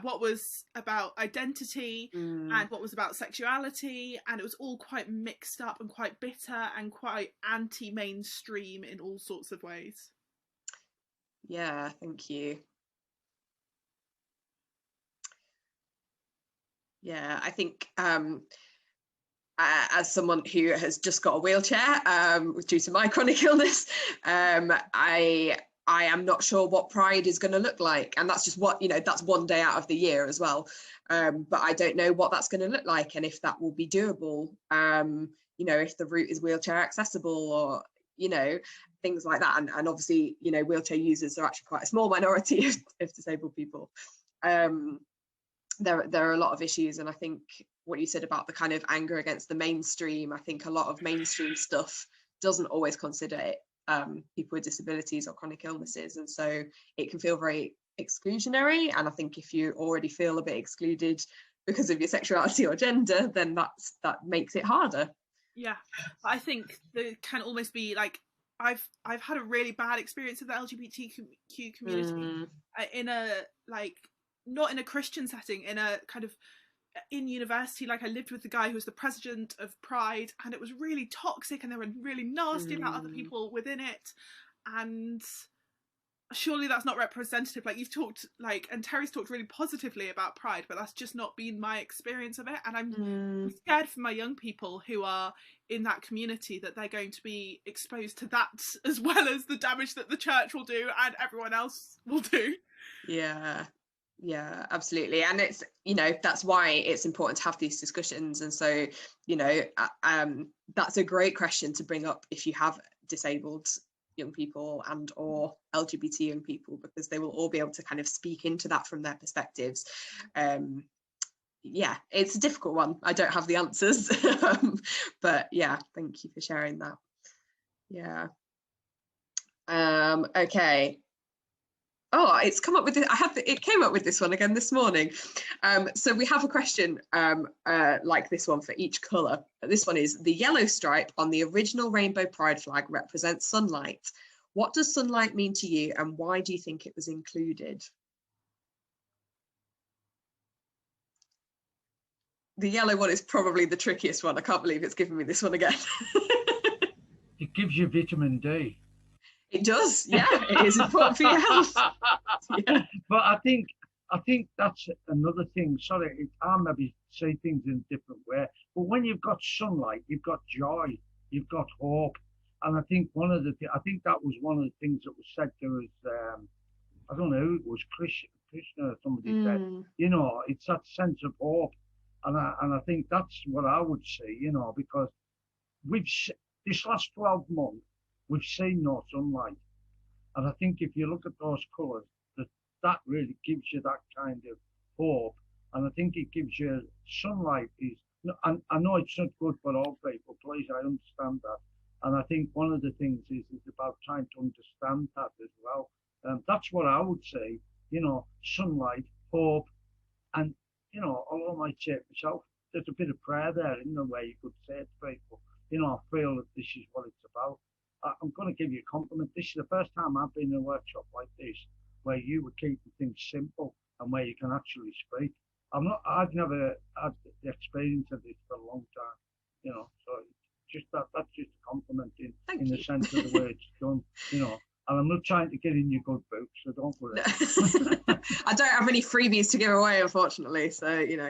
what was about identity and what was about sexuality, and it was all quite mixed up and quite bitter and quite anti-mainstream in all sorts of ways. Yeah, thank you. Yeah, I think as someone who has just got a wheelchair due to my chronic illness, I am not sure what Pride is going to look like, and that's just what, you know, that's one day out of the year as well, but I don't know what that's going to look like and if that will be doable, you know, if the route is wheelchair accessible, or, you know, things like that. And obviously, you know, wheelchair users are actually quite a small minority of disabled people. There are a lot of issues, and I think what you said about the kind of anger against the mainstream, I think a lot of mainstream stuff doesn't always consider it people with disabilities or chronic illnesses, and so it can feel very exclusionary. And I think if you already feel a bit excluded because of your sexuality or gender, then that makes it harder. Yeah, I think there can almost be like, I've had a really bad experience with the LGBTQ community in a, like, not in a Christian setting, in a kind of in university. Like, I lived with the guy who was the president of Pride, and it was really toxic, and they were really nasty about other people within it, and surely that's not representative. Like, you've talked, like, and Terry's talked really positively about Pride, but that's just not been my experience of it, and I'm scared for my young people who are in that community, that they're going to be exposed to that as well as the damage that the church will do and everyone else will do. Yeah, absolutely. And it's, you know, that's why it's important to have these discussions. And so, you know, that's a great question to bring up if you have disabled young people and or LGBT young people, because they will all be able to kind of speak into that from their perspectives. Yeah, it's a difficult one. I don't have the answers, but yeah, thank you for sharing that. Yeah. Okay. Oh, it's come up with it. It came up with this one again this morning. So we have a question like this one for each colour. This one is: the yellow stripe on the original Rainbow Pride flag represents sunlight. What does sunlight mean to you, and why do you think it was included? The yellow one is probably the trickiest one. I can't believe it's given me this one again. It gives you vitamin D. It does, yeah. It is important for your health. Yeah. But I think that's another thing. Sorry, I maybe say things in a different way. But when you've got sunlight, you've got joy, you've got hope. And I think I think that was one of the things that was said to us. I don't know who it was, Krishna or somebody said. You know, it's that sense of hope, and I think that's what I would say. You know, because this last 12 months. We've seen no sunlight, and I think if you look at those colours, that really gives you that kind of hope. And I think it gives you sunlight is. And I know it's not good for all people. Please, I understand that. And I think one of the things is about trying to understand that as well. That's what I would say. You know, sunlight, hope, and you know, although I might say it myself, there's a bit of prayer there in the way you could say it to people. You know, I feel that this is what it's about. I'm going to give you a compliment. This is the first time I've been in a workshop like this where you were keeping things simple and where you can actually speak. I've never had the experience of this for a long time, you know. So just that's just a compliment in the sense of the way it's done, you know. And I'm not trying to get in your good books, so don't worry. I don't have any freebies to give away, unfortunately. So, you know,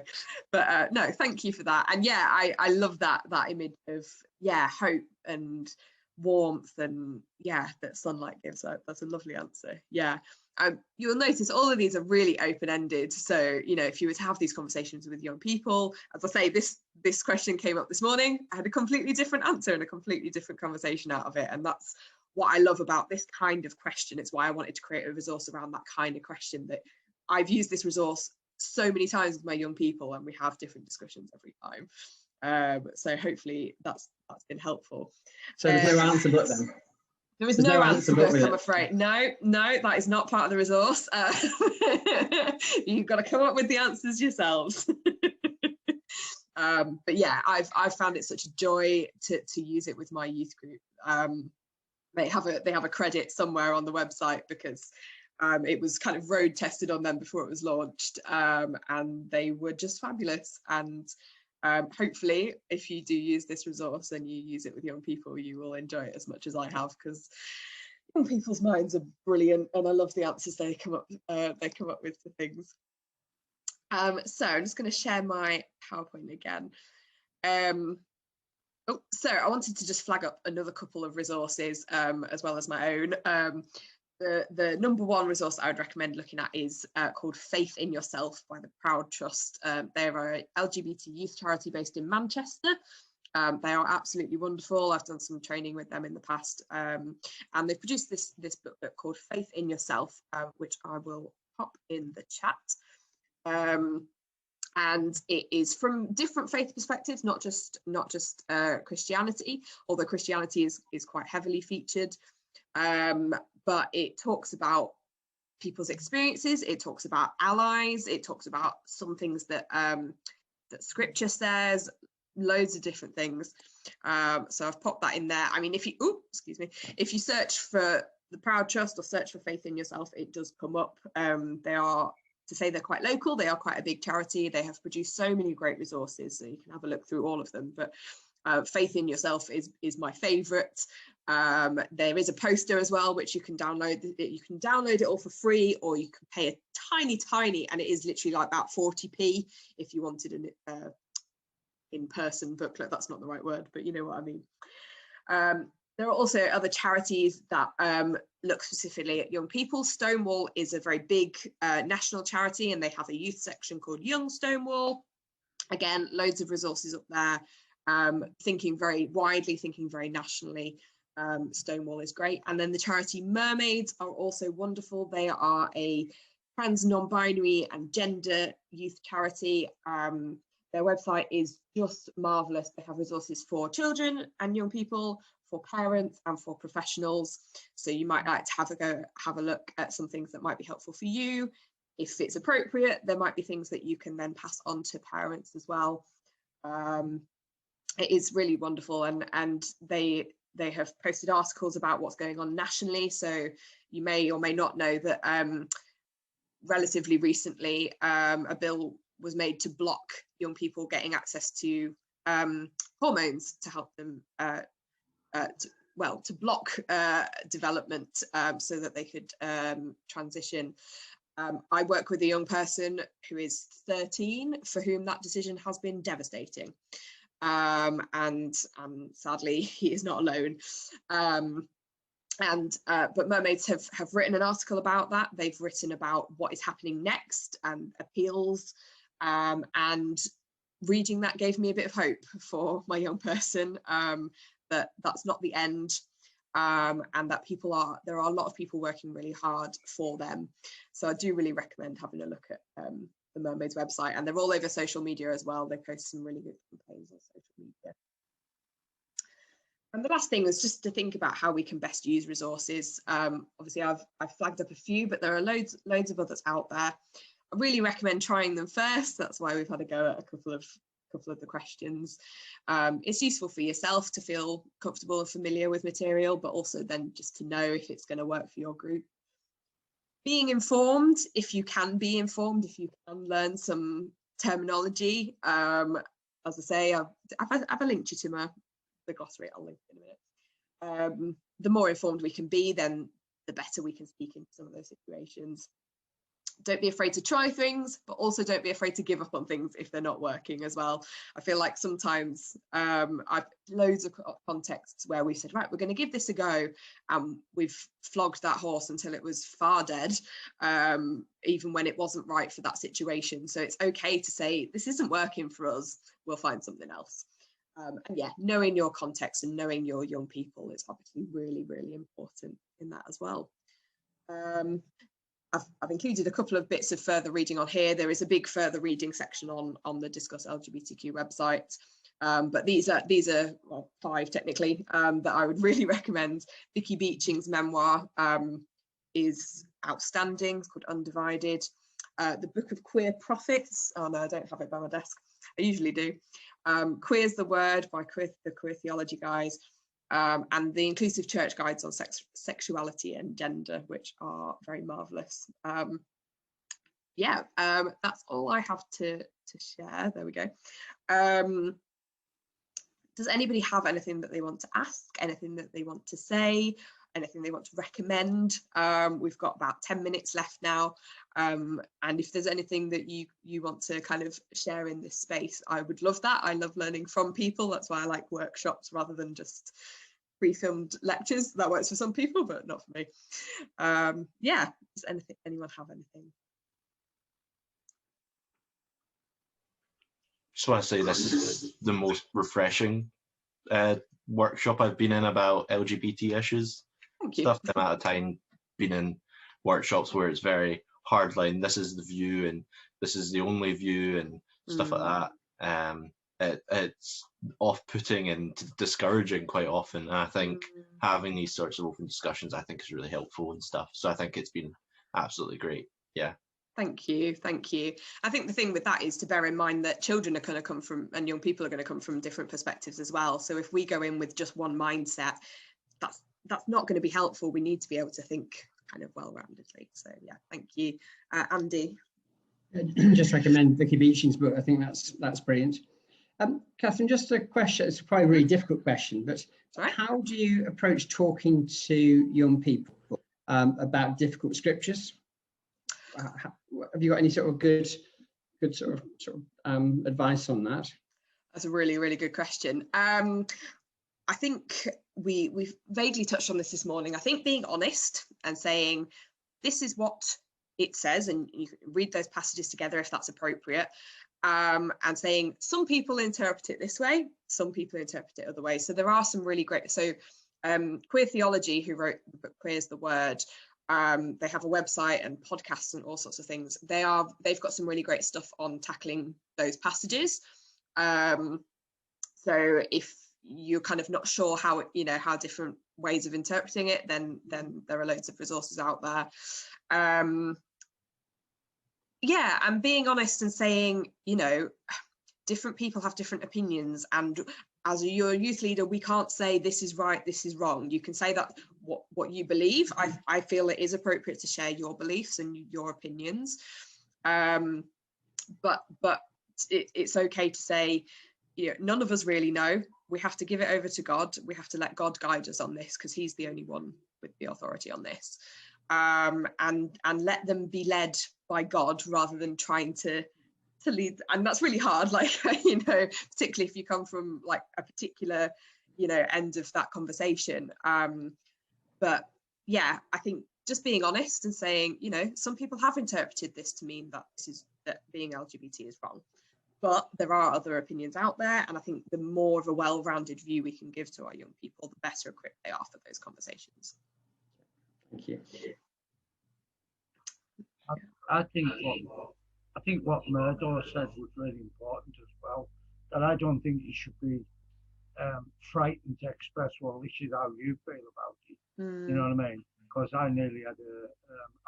but no, thank you for that. And yeah, I love that image of, yeah, hope and warmth, and yeah, that sunlight gives. That's a lovely answer. Yeah. You'll notice all of these are really open-ended, so you know, if you were to have these conversations with young people, as I say, this question came up this morning, I had a completely different answer and a completely different conversation out of it, and that's what I love about this kind of question. It's why I wanted to create a resource around that kind of question. That I've used this resource so many times with my young people, and we have different discussions every time. So hopefully that's been helpful. So there's no answer book then? There is There's no answer book, with I'm it. afraid. No, that is not part of the resource. You've got to come up with the answers yourselves. But yeah, I've found it such a joy to use it with my youth group. They have a credit somewhere on the website because it was kind of road tested on them before it was launched, and they were just fabulous. And hopefully, if you do use this resource and you use it with young people, you will enjoy it as much as I have, because young people's minds are brilliant, and I love the answers they come up with to things. So I'm just going to share my PowerPoint again. So I wanted to just flag up another couple of resources as well as my own. The number one resource I would recommend looking at is called Faith in Yourself by the Proud Trust. They're a LGBT youth charity based in Manchester. They are absolutely wonderful. I've done some training with them in the past, and they've produced this booklet called Faith in Yourself, which I will pop in the chat. And it is from different faith perspectives, not just Christianity, although Christianity is quite heavily featured. But it talks about people's experiences, it talks about allies, it talks about some things that that scripture says, loads of different things. So I've popped that in there. I mean, if you search for the Proud Trust or search for Faith in Yourself, it does come up. They are, to say they're quite local, they are quite a big charity. They have produced so many great resources, so you can have a look through all of them. But Faith in Yourself is my favourite. There is a poster as well, which you can download. You can download it all for free, or you can pay a tiny, and it is literally like about 40p if you wanted an in-person booklet. That's not the right word, but you know what I mean. There are also other charities that look specifically at young people. Stonewall is a very big national charity, and they have a youth section called Young Stonewall. Again, loads of resources up there, thinking very widely, thinking very nationally. Stonewall is great. And then the charity Mermaids are also wonderful. They are a trans, non-binary and gender youth charity. Their website is just marvellous. They have resources for children and young people, for parents and for professionals. So you might like to have a look at some things that might be helpful for you. If it's appropriate, there might be things that you can then pass on to parents as well. It is really wonderful, and they have posted articles about what's going on nationally. So you may or may not know that relatively recently a bill was made to block young people getting access to hormones to help them to block development so that they could transition. I work with a young person who is 13 for whom that decision has been devastating. And sadly, he is not alone. But Mermaids have written an article about that. They've written about what is happening next and appeals. And reading that gave me a bit of hope for my young person, that that's not the end, and that there are a lot of people working really hard for them. So I do really recommend having a look at the Mermaids website, and they're all over social media as well. They post some really good campaigns on social media. And the last thing was just to think about how we can best use resources. Obviously I've flagged up a few, but there are loads of others out there. I really recommend trying them first. That's why we've had a go at a couple of the questions. It's useful for yourself to feel comfortable and familiar with material, but also then just to know if it's going to work for your group. Being informed, if you can be informed, if you can learn some terminology. As I say, I've linked you to the glossary. I'll link it in a minute. The more informed we can be, then the better we can speak into some of those situations. Don't be afraid to try things, but also don't be afraid to give up on things if they're not working as well. I feel like sometimes I've loads of contexts where we said, right, we're going to give this a go, and we've flogged that horse until it was far dead, even when it wasn't right for that situation. So it's okay to say, this isn't working for us, we'll find something else. And yeah, knowing your context and knowing your young people is obviously really, really important in that as well. I've included a couple of bits of further reading on here. There is a big further reading section on the Discuss LGBTQ website. But these are well, 5 technically that I would really recommend. Vicky Beeching's memoir is outstanding. It's called Undivided. The Book of Queer Prophets. Oh no, I don't have it by my desk. I usually do. Queer's the Word by the Queer Theology guys, and the Inclusive Church Guides on Sexuality and Gender, which are very marvellous. Yeah, that's all I have to share. There we go. Does anybody have anything that they want to ask, anything that they want to say, anything they want to recommend? We've got about 10 minutes left now, and if there's anything that you want to kind of share in this space, I would love that. I love learning from people. That's why I like workshops rather than just pre-filmed lectures. That works for some people, but not for me. Yeah, does anyone have anything? Just want to say this is the most refreshing workshop I've been in about LGBT issues. Thank you. Stuff the amount of time been in workshops where it's very hardline. This is the view, and this is the only view, and stuff like that. It's off-putting and discouraging quite often. And I think having these sorts of open discussions, I think, is really helpful and stuff. So I think it's been absolutely great. Yeah. Thank you. I think the thing with that is to bear in mind that children are going to come from, and young people are going to come from different perspectives as well. So if we go in with just one mindset, that's not going to be helpful. We need to be able to think kind of well-roundedly. So yeah, thank you. Andy? Just recommend Vicky Beeching's book. I think that's brilliant. Catherine, just a question. It's probably a really difficult question, but how do you approach talking to young people about difficult scriptures? Have you got any sort of good sort of advice on that? That's a really, really good question. I think we've vaguely touched on this morning. I think being honest and saying this is what it says, and you can read those passages together if that's appropriate, and saying some people interpret it this way, some people interpret it other ways. So there are some really great. So Queer Theology, who wrote the book Queer's the Word, they have a website and podcasts and all sorts of things. They've got some really great stuff on tackling those passages. So if you're kind of not sure how different ways of interpreting it, then there are loads of resources out there. Yeah, and being honest and saying, different people have different opinions, and as your youth leader, we can't say this is right, this is wrong. You can say that what you believe. I feel it is appropriate to share your beliefs and your opinions, but it's okay to say, none of us really know. We have to give it over to God. We have to let God guide us on this, because he's the only one with the authority on this, and let them be led by God rather than trying to lead. And that's really hard, like, particularly if you come from like a particular end of that conversation. But yeah, I think just being honest and saying, some people have interpreted this to mean that being LGBT is wrong, but there are other opinions out there, and I think the more of a well-rounded view we can give to our young people, the better equipped they are for those conversations. Thank you. I think what Murdo said was really important as well, that I don't think you should be frightened to express, well, this is how you feel about it. You know what I mean? Because I nearly had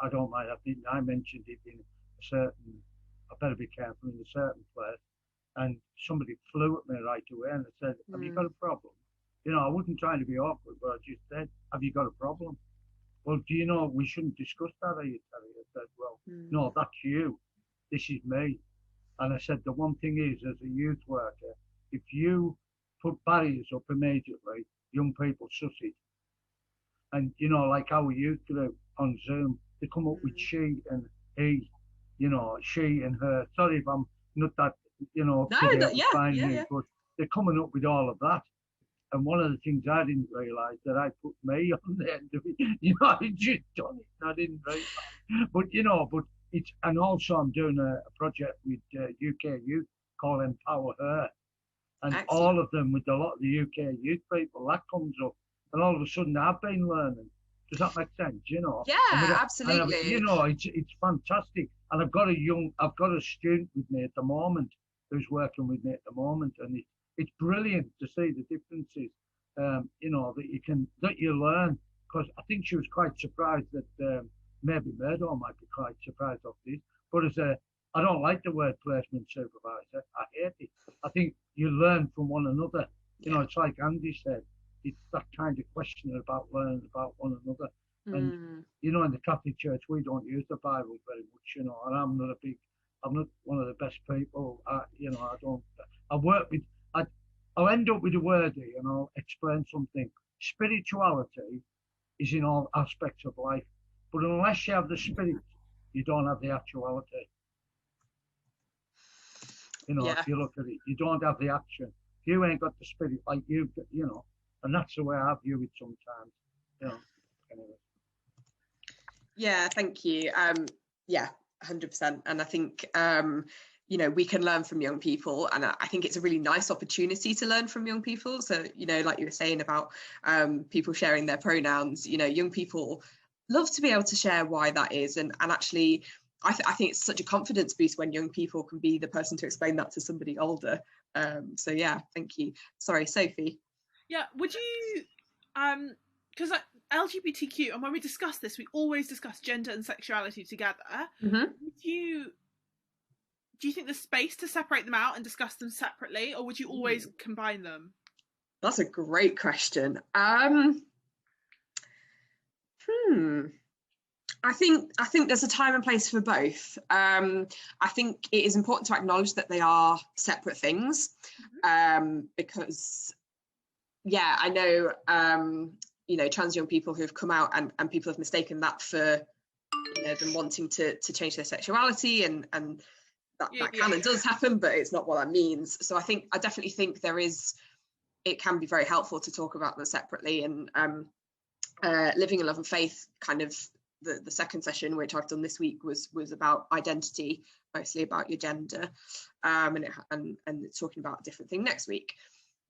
I don't mind, I think I mentioned it in a certain, I better be careful, in a certain place, and somebody flew at me right away and they said, have you got a problem? I wasn't trying to be awkward, but I just said, have you got a problem? Well, do you know, we shouldn't discuss that, I said, well, no, that's you. This is me. And I said, the one thing is, as a youth worker, if you put barriers up immediately, young people suss it. And, like our youth group on Zoom, they come up with she and he, she and her. Sorry if I'm not that, but they're coming up with all of that. And one of the things I didn't realise, that I put me on the end of it. I just done it. I didn't realise. But, but it's, and also I'm doing a project with UK youth called Empower Her. And excellent. All of them, with a lot of the UK youth people, that comes up. And all of a sudden I've been learning. Does that make sense? Yeah, absolutely. It's fantastic. And I've got a student with me at the moment who's working with me at the moment, and it's brilliant to see the differences, you know, that you learn. Because I think she was quite surprised that maybe Murdo might be quite surprised of this. But I don't like the word placement supervisor. I hate it. I think you learn from one another. You know, it's like Andy said, it's that kind of question about learning about one another. And, you know, in the Catholic Church, we don't use the Bible very much, you know, and I'm not one of the best people. You know, I'll end up with a word here and I'll explain something. Spirituality is in all aspects of life, but unless you have the spirit, you don't have the actuality. You know, if you look at it, you don't have the action. If you ain't got the spirit like you know, and that's the way I view it sometimes, you know. Anyway. Yeah, thank you. Yeah, 100%. And I think, you know, we can learn from young people, and I think it's a really nice opportunity to learn from young people. So, you know, like you were saying about people sharing their pronouns, you know, young people love to be able to share why that is. And actually, I think it's such a confidence boost when young people can be the person to explain that to somebody older. So yeah, thank you. Sorry, Sophie. Yeah, would you, because LGBTQ, and when we discuss this, we always discuss gender and sexuality together. Mm-hmm. Do you think there's space to separate them out and discuss them separately, or would you always combine them? That's a great question. I think there's a time and place for both. I think it is important to acknowledge that they are separate things, because, yeah, I know, you know, trans young people who have come out and people have mistaken that for, you know, them wanting to change their sexuality, and that can and does happen, but it's not what that means. So I definitely think it can be very helpful to talk about them separately. And Living in Love and Faith, kind of the second session, which I've done this week, was about identity, mostly about your gender, and it's talking about a different thing next week.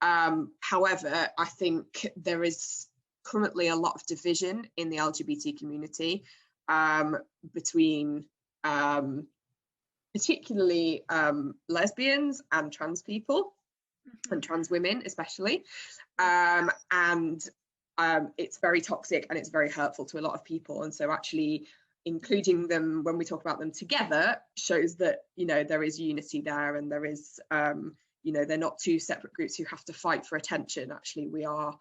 However, I think there is currently a lot of division in the LGBT community, between particularly lesbians and trans people, and trans women especially, and it's very toxic and it's very hurtful to a lot of people. And so actually including them when we talk about them together shows that, you know, there is unity there, and there is, you know, they're not two separate groups who have to fight for attention. Actually, we are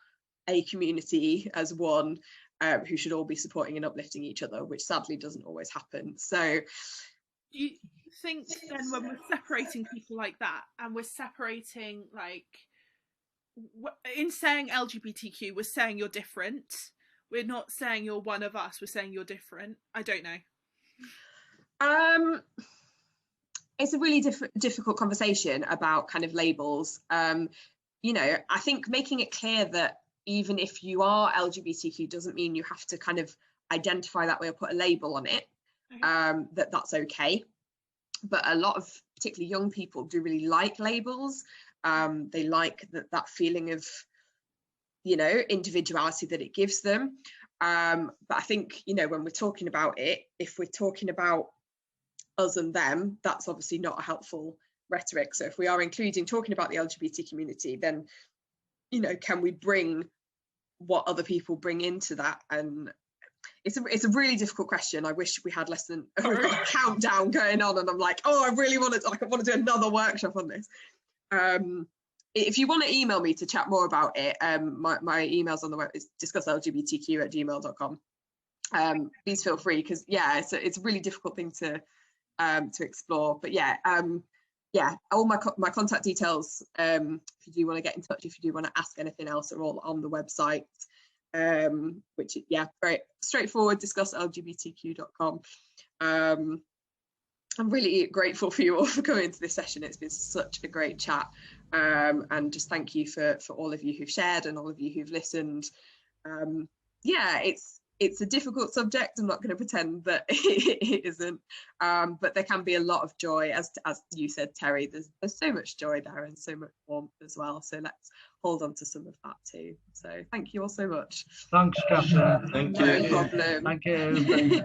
a community as one, who should all be supporting and uplifting each other, which sadly doesn't always happen. So you think then, when we're separating people like that, and we're separating, like, in saying LGBTQ, we're saying you're different, we're not saying you're one of us, we're saying you're different? I don't know. It's a really difficult conversation about kind of labels. You know, I think making it clear that even if you are LGBTQ doesn't mean you have to kind of identify that way or put a label on it, that's okay. But a lot of particularly young people do really like labels. They like that feeling of, you know, individuality that it gives them. But I think, you know, when we're talking about it, if we're talking about us and them, that's obviously not a helpful rhetoric. So if we are talking about the LGBT community, then, you know, can we bring what other people bring into that? And it's a really difficult question. I wish we had less than we've got a countdown going on, and I'm like, oh, I really want to do another workshop on this. If you want to email me to chat more about it, my email's on the web is discusslgbtq@gmail.com. Please feel free, because yeah, it's a really difficult thing to explore. But yeah, all my contact details, if you do want to get in touch, if you do want to ask anything else, are all on the website, which, yeah, very straightforward, discusslgbtq.com. I'm really grateful for you all for coming to this session. It's been such a great chat, and just thank you for all of you who've shared and all of you who've listened. Yeah, it's a difficult subject. I'm not going to pretend that it isn't, but there can be a lot of joy, as you said, Terry. There's so much joy there and so much warmth as well. So let's hold on to some of that too. So thank you all so much. Thanks, Catherine. Thank No you. problem. Thank you.